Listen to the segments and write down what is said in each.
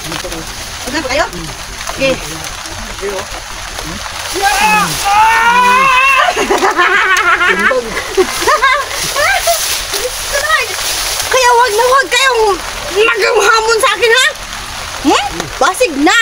Maganda pa kayo? Okay. Kaya wag na wag kayong maghamon sa akin, ha? Basig na!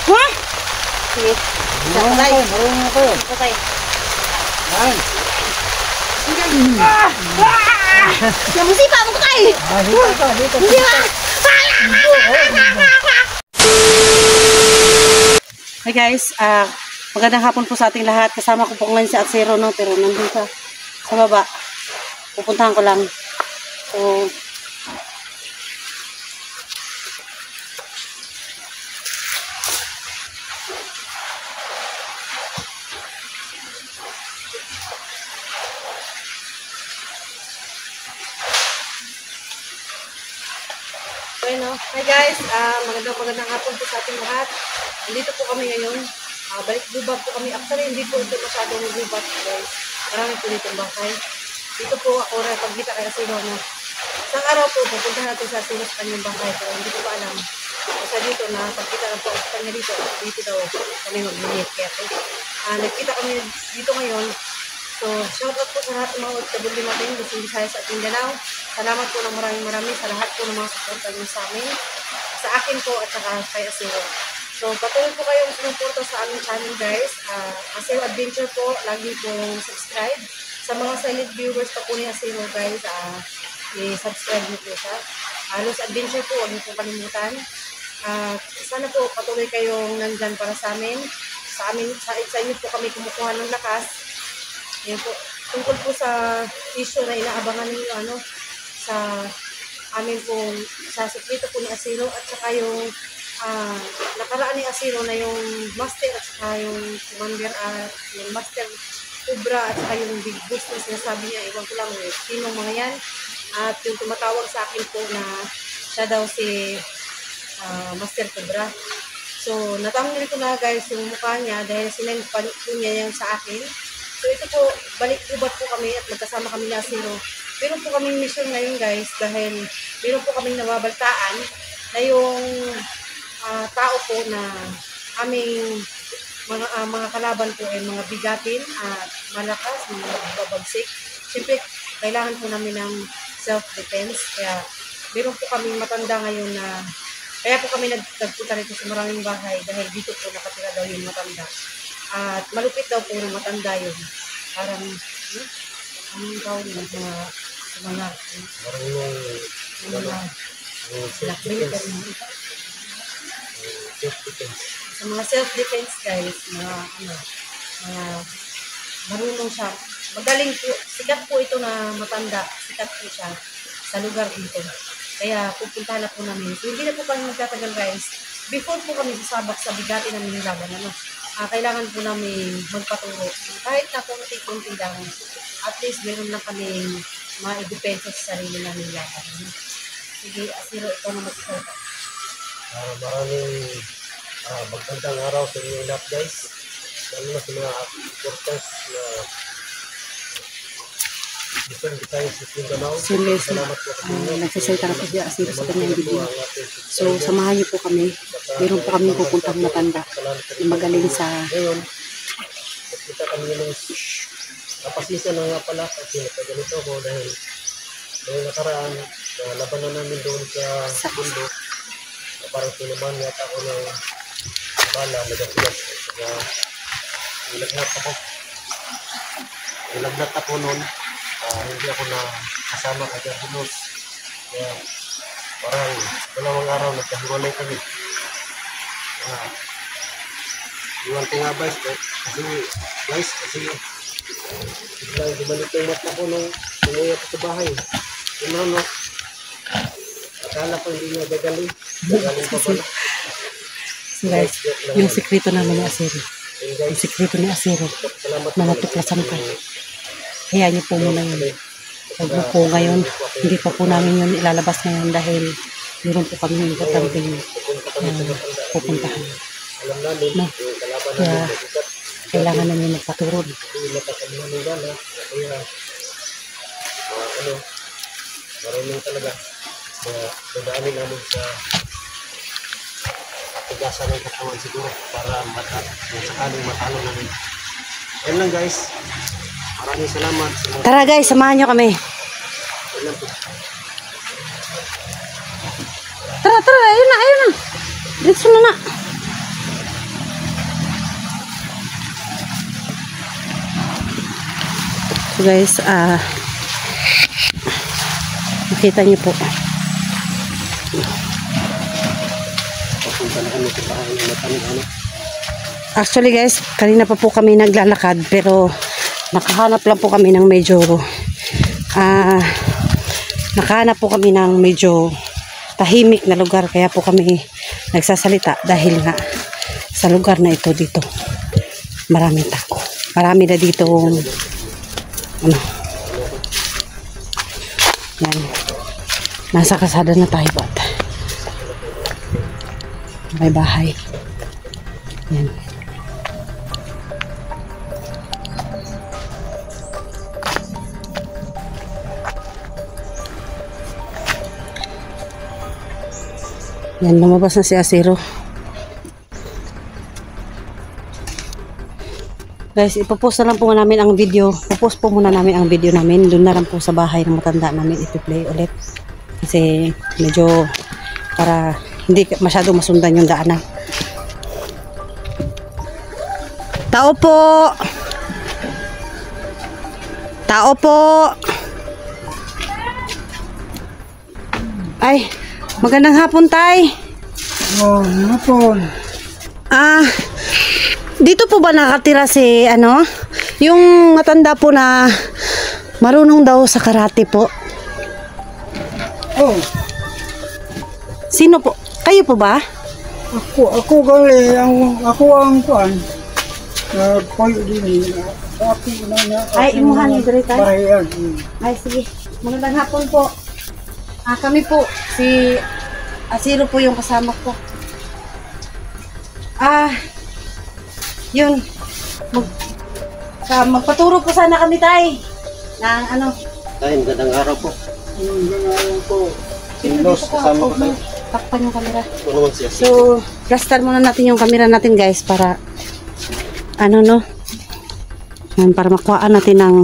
Ha? Sige. Patay. Marunong ako. Patay. Ay. Musipa mo ko tayo! Hindi ba? Hi guys, magandang hapon po sa ating lahat. Kasama ko po ngayon si Atsero, no? Pero nandun sa baba. Pupuntahan ko lang. So, no? Hi guys, magandang hapon po sa ating lahat. Nandito po kami ngayon. Balik gubat po kami. Actually, hindi po ito masyadong gubat guys. Marami po dito bahay. Dito po ako rin pagkita kay Asiro, no? Isang araw po, pupunta natin sa Asiro sa kanyang bahay. Pero hindi ko pa alam. Kasi dito na pagkita lang po sa kanya dito. Dito daw kami mag-minute. Kaya po, nagkita kami dito ngayon. So, shoutout po sa lahat ng mga OFW natin, Luzon, Visayas at Mindanao. Salamat po ng maraming sa lahat po ng mga supporter nyo sa amin, sa akin po at saka kay Asiro. So, patuloy po kayong sumuporta sa aming channel guys. Asiro Adventure po, lagi pong subscribe. Sa mga silent viewers pa po ni Asiro guys, i-subscribe nyo po siya. Luz Adventure po, huwag nyo po kalimutan. Sana po patuloy kayong nandyan para sa amin. Sa inyo po kami kumukuha ng lakas. Yan po, tungkol po sa issue na inaabangan ninyo sa amin pong sa sekreto po ni Asiro at saka yung nakaraan ni Asiro na yung master at saka yung commander yung master Cobra at saka yung big boss na sinasabi niya, iwan ko lang sinong mga yan, at yung tumatawag sa akin po na siya daw si Master Cobra. So natamnil ko na guys yung mukha niya dahil sinend po niya yan sa akin. So ito po, balik gubat po kami at magkasama kami na Asiro. Meron po kaming mission ngayon guys dahil meron po kaming nababaltaan na yung tao po na aming mga kalaban po ay mga bigatin at malakas, mga babagsik. Siyempre, kailangan po namin ng self-defense. Kaya meron po kaming matanda ngayon na kaya po kami nagpunta rito sa maraming bahay dahil dito po nakatira daw yung matanda. At malupit daw po ng matanda yun. Parang, anong tawag yun? Mga sa mga self-defense guys, mga marunong siya. Magaling po, sikat po ito na matanda. Sikat po siya sa lugar dito. Kaya pupuntahan na po namin. So, hindi na po kami magtatagal guys. Before po kami sasabak sa bigati namin yung laban, kailangan po namin magpaturo. Kahit na konti-konti lang, at least meron lang kami ma-depensa sa sarili namin laban. Sige, Asiro, ikaw na magsalita. Maraming magandang araw sa inyo lahat guys. Lalo na sa mga supporters na Luzon, Visayas at Mindanao. Salamat po sa inyo. Nagsasalita na po siya Asiro sa kanyang video. So, samahan niyo po kami. Meron po kami pupuntang matanda na magaling sa... Ngayon, nakita kami ng kapasisa na nga pala kasi nagkaganito ako dahil noong nakaraan labanan namin doon sa mundo na parang tinaman yata ako ng bala, nagasigas na nilagnat ako noon. Hindi ako na kasama kaya hunos. Kaya parang dalawang araw nagkahiwalay kami. Iwan ko nga kasi biglang dumalik yung mata ko nung umuwi ako sa bahay. Yun no? Akala ko hindi niya gagaling pa pala. So guys, yung sekreto namin ni Asiro. Yung sekreto ni Asiro na natuklasan ko. Kaya niyo po muna yun. Huwag mo po ngayon, hindi pa po namin yun ilalabas ngayon dahil meron po kami yung importanteng pupuntahan. No? Kaya kailangan namin magpaturo. Marunong talaga. Kaya dadaanin namin sa tigasan ng katawan siguro para kung sakaling matalo namin. Yan lang guys. Maraming salamat sa mga... Tara guys, samahan nyo kami. Yan lang po. Tara, tara, ayun na, ayun na. Diretso na na. So guys, makita niyo po. Papunta na kami sa bahay ng matanig. Actually guys, kanina pa po kami naglalakad pero nakahanap lang po kami ng medyo nakahanap po kami ng medyo tahimik na lugar, kaya po kami nagsasalita dahil nga sa lugar na ito dito maraming tako. Marami na dito ano, yan, nasa kasada na tayo at may bahay yan. Yan, lumabas na si Asiro. Guys, ipopost na lang po namin ang video. Ipopost po muna namin ang video namin. Doon na lang po sa bahay ng matanda namin ipi-play ulit. Kasi medyo para hindi masyado masundan yung daanan. Tao po! Tao po! Ay, magandang hapon, tay. Oh, hapon. Dito po ba nakatira si, ano, yung matanda po na marunong daw sa karate po? Oh, Sino po? Kayo po ba? ako gali, ako ang kuan. Payo din. Ako na. Ay, imuhan ni Dre, tay. Bahayan. Ay, sige. Magandang hapon po. Kami po, si Asiro po yung kasama ko. Yun. Magpaturo po sana kami, tay. Ng ano. Tay, magandang araw po. Ganyan po. Sindos, kasama ko tayo. Takpan yung camera. Ito naman siya. So, plaster muna natin yung camera natin, guys, para ano, no? Yan, para makuhaan natin ng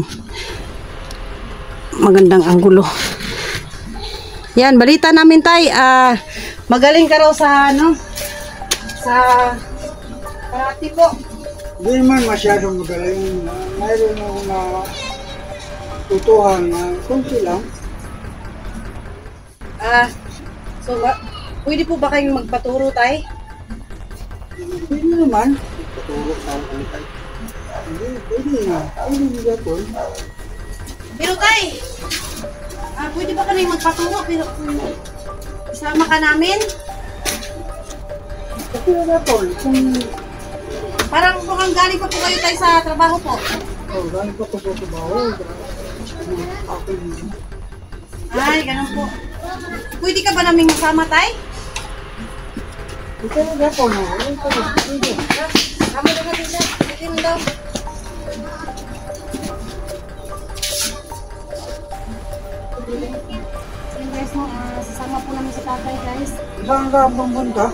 magandang anggulo. Yan, balita namin, tay. Magaling ka raw sa, ano, sa karate po. Hindi man masyadong magaling. Mayroon ako na tutuhan na kunti lang. So, pwede po ba kayong magpaturo, tay? Pwede naman. Patulog sa kami tayo. Hindi, pwede na. Pwede nila po. Pero, tay, pwede ba kami magpaturo? Pero, isama ka namin? Pwede na po. Kung Parang mukhang galing pa po kayo, tay, sa trabaho po. dahil pa ko sa bahay. Ako Ay, ganun po. Pwede ka ba namin masama, tay? Pwede na po. Pwede. Sama na natin siya. Pwede na daw. Ayun, guys, no, sasama po namin sa tatay, guys. Saan ka pumunta?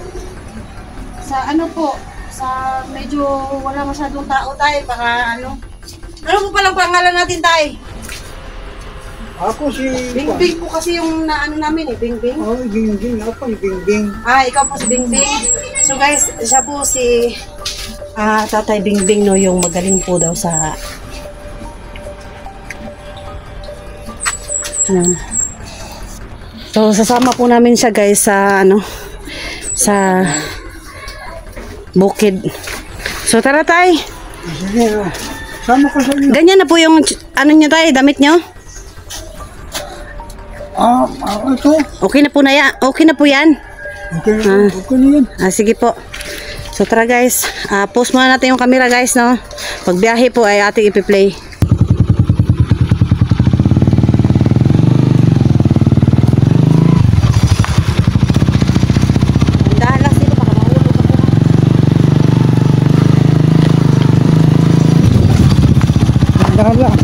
Sa ano po, sa medyo wala masyadong tao, tay. Baka ano. Ano po palang pangalan natin, tay? Ako si... Bingbing po kasi yung naano namin eh, Bingbing. Oh, Bingbing. Ako yung Bingbing. Ikaw po si Bingbing. So guys, siya po si Tatay Bingbing, no, yung magaling po daw sa ano. So sasama po namin siya, guys, sa ano, sa bukid. So tara, tay. Sige, sama ko sa inyo. Ganyan na po yung ano niyo, tay, damit niyo. Ito. Okay na po na yan. Okay na po yan. Okay na yan. Sige po. So tara, guys. Post muna natin yung camera, guys, no. Pag biyahe po ay ating ipi-play. Dahan lang sila, baka mahulog ako. Dahan lang.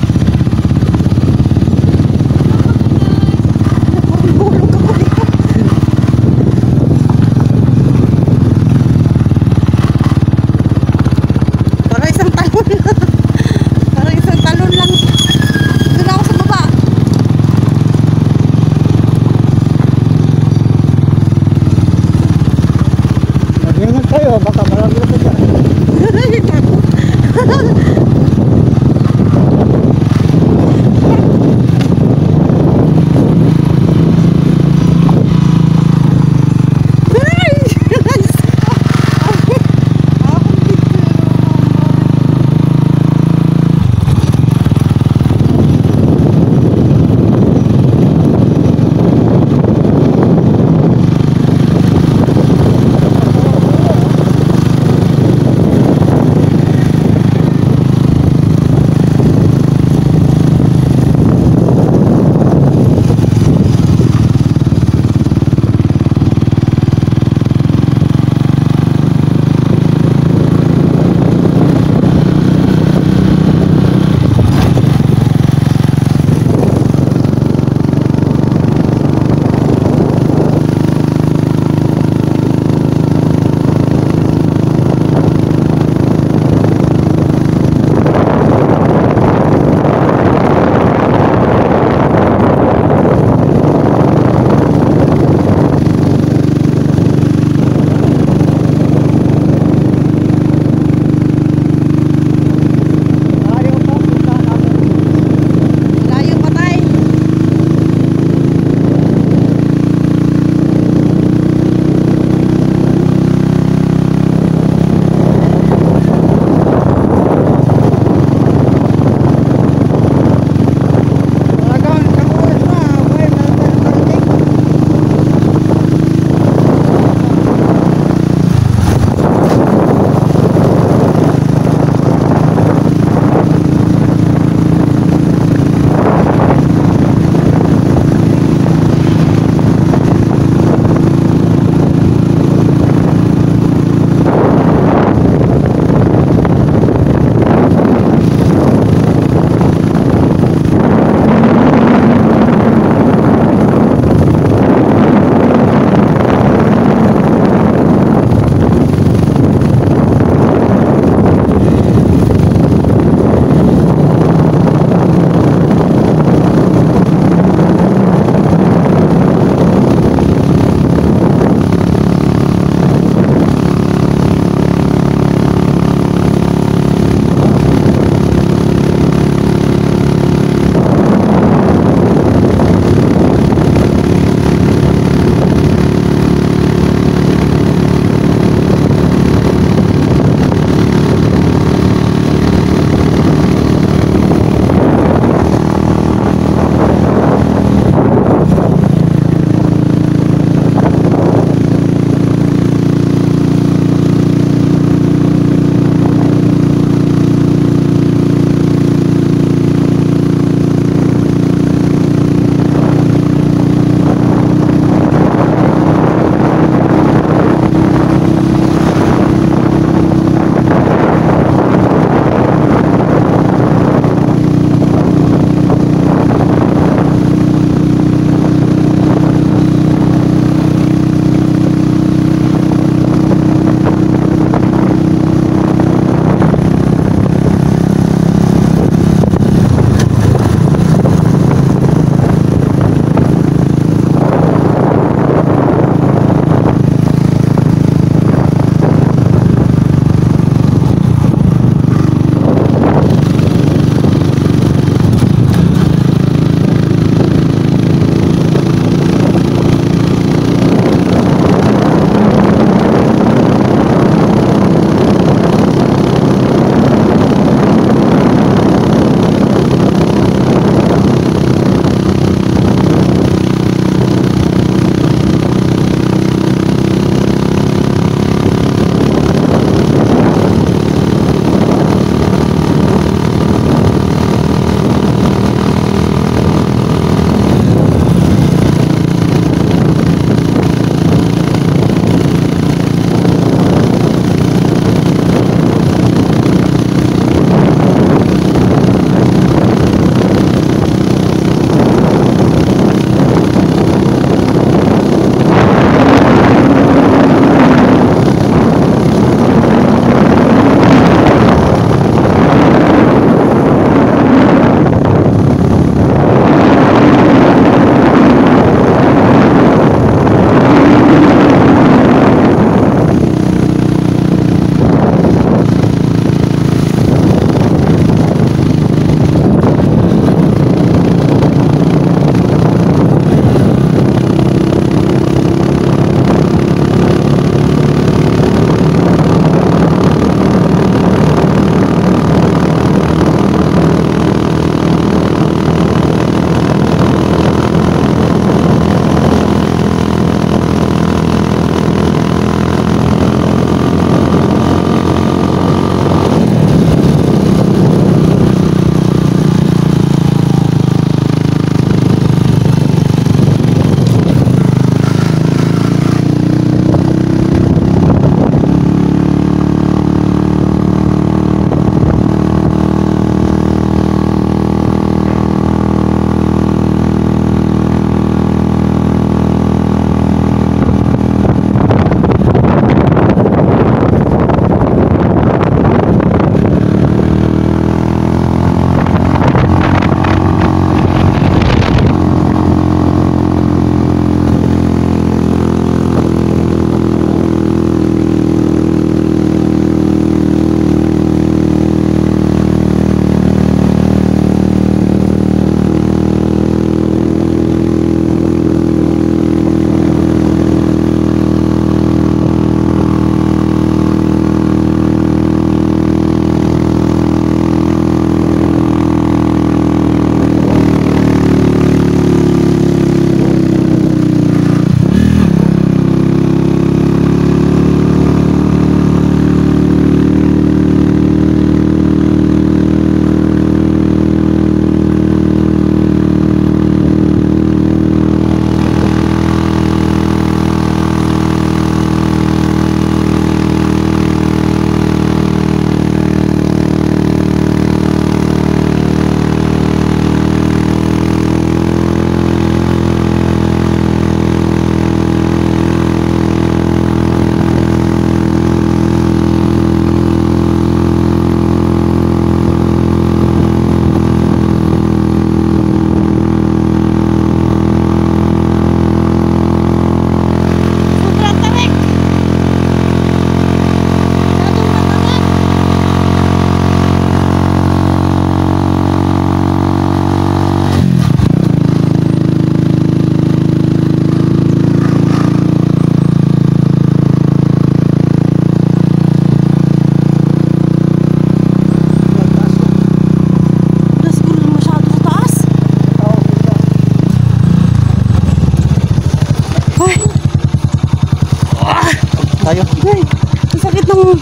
tayo. Ay, ang sakit ng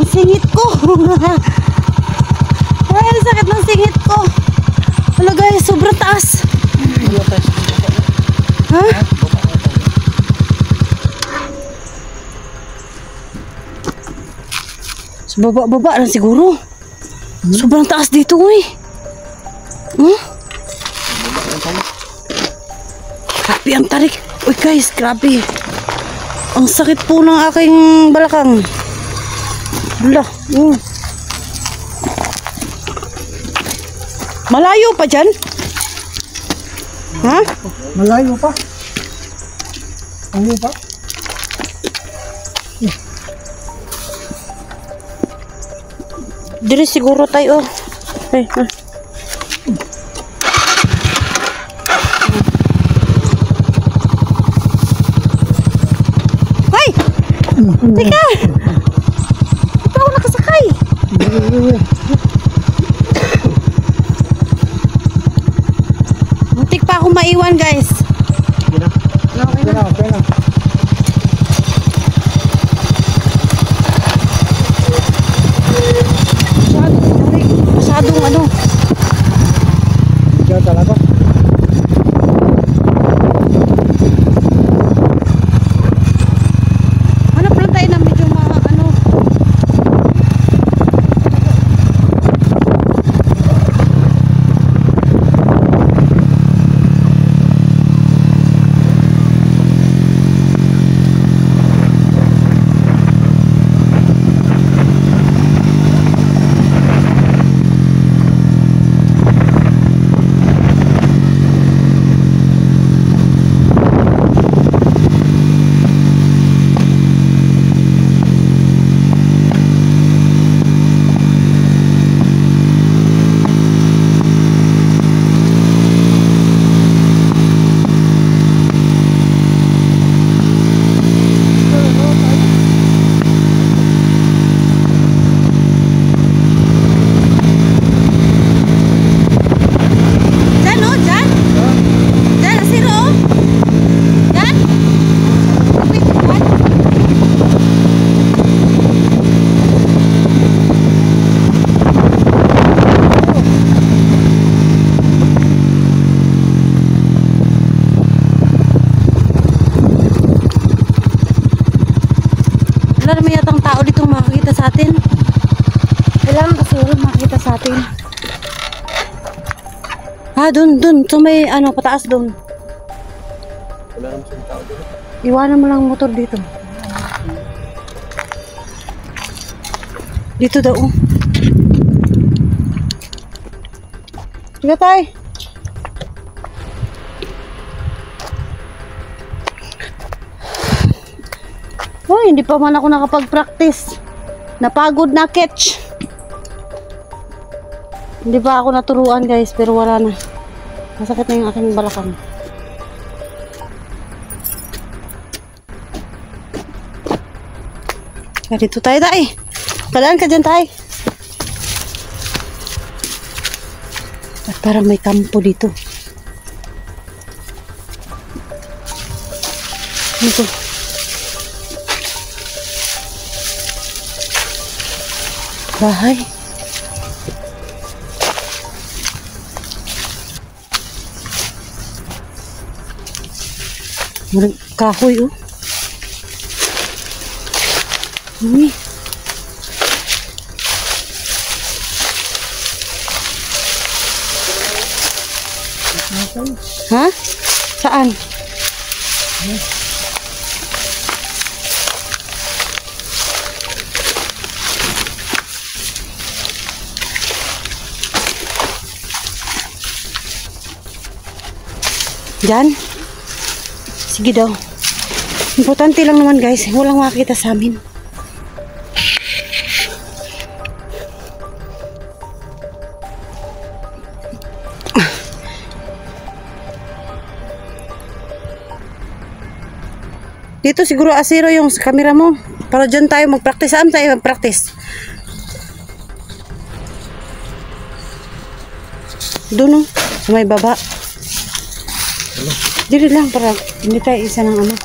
singit ko. Ay, ang sakit ng singit ko. Wala guys, sobrang taas. Ha? So, baba lang siguro. Sobrang taas dito eh. Grabe ang tarik. Uy guys, grabe. Ang sakit po ng aking balakang. Wala. Malayo pa dyan? Ha? Malayo pa. Ano pa? Diri siguro tayo. Ay, Ay! Teka! Ito ako nakasakay. Muntik pa ako maiwan guys. Okay na. Masyadong ano. Diyan talaga. Hanap lang tayo na medyo ano. Wala naman yatang tao dito makakita sa atin. Kailangan kasi wala makakita sa atin. Ha, dun. So may ano, pataas dun. Wala naman siyang tao dito. Iwanan mo lang ang motor dito. Dito daw. Sige tayo. Hoy, hindi pa man ako nakapag-practice. Napagod na catch. Hindi pa ako naturuan guys, pero wala na. Masakit na yung aking balakang. Dito tayo tayo. Palaan ka dyan tayo. At parang may kampo dito. Ano to? Bahay. Marang kahoy oh. Ini. Ha? Saan? Diyan? Sige daw. Importante lang naman guys. Walang makakita sa amin. Dito siguro asiro yung camera mo. Para dyan tayo mag-practice. Saan tayo mag-practice? Doon oh. Sa may baba. Dito lang para hindi tayo isa ng ano.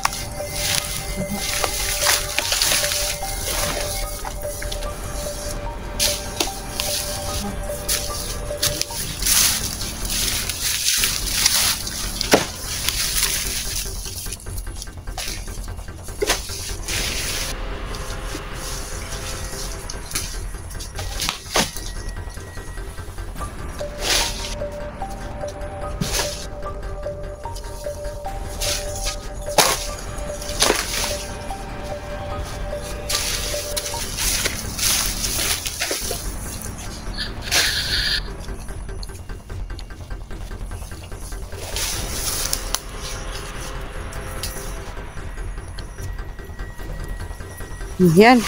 Yan.